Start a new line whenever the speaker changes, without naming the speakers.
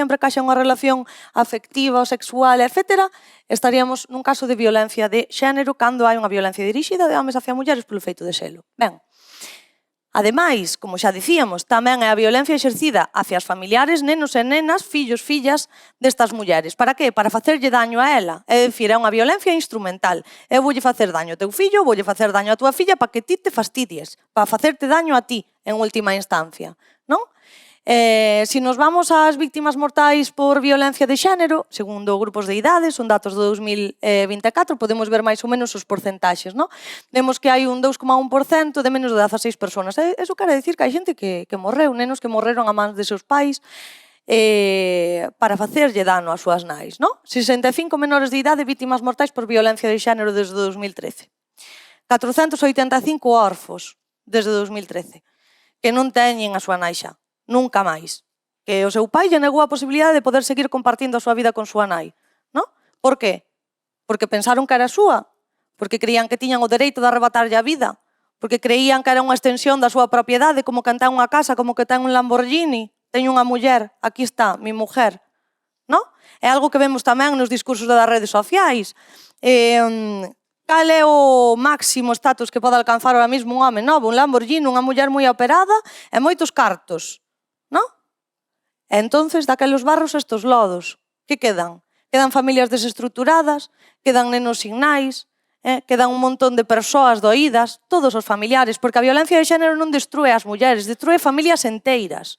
sempre que haxa unha relación afectiva ou sexual, etc., estaríamos nun caso de violencia de xénero cando hai unha violencia dirixida de homes hacia mulleres polo feito de selo. Ben, ademais, como xa dicíamos, tamén é a violencia exercida hacia as familiares, nenos e nenas, fillos, fillas destas mulleres. Para que? Para facerlle daño a ela. É dicir, é unha violencia instrumental. Eu voulle facer daño ao teu fillo, voulle facer daño á tua filla para que ti te fastidies, para facerte daño a ti, en última instancia. Non? Se nos vamos ás víctimas mortais por violencia de xénero, segundo grupos de idade, son datos do 2024, podemos ver máis ou menos os porcentaxes, non? Vemos que hai un 2,1% de menos de 16 personas. Eso quere dicir que hai xente que morreu, nenos que morreron a mans de seus pais para facerlle dano ás súas nais, non? 65 menores de idade víctimas mortais por violencia de xénero desde 2013. 485 órfos desde 2013, que non teñen a súa nai xa. Nunca máis. Que o seu pai lle negou a posibilidade de poder seguir compartindo a súa vida con súa nai. Non? Por qué? Porque pensaron que era súa. Porque creían que tiñan o dereito de arrebatarlle a vida. Porque creían que era unha extensión da súa propiedade, como que ten unha casa, como que ten un Lamborghini. Teño unha muller, aquí está, mi mujer. Non? É algo que vemos tamén nos discursos das redes sociais. Cal é o máximo status que pode alcanzar ahora mesmo un home novo? Un Lamborghini, unha muller moi operada e moitos cartos. Non? E entonces, daqueles barros estos lodos, que quedan? Quedan familias desestructuradas, quedan nenos sin nais, quedan un montón de persoas doídas, todos os familiares, porque a violencia de xénero non destrúe as mulleres, destrúe familias enteiras.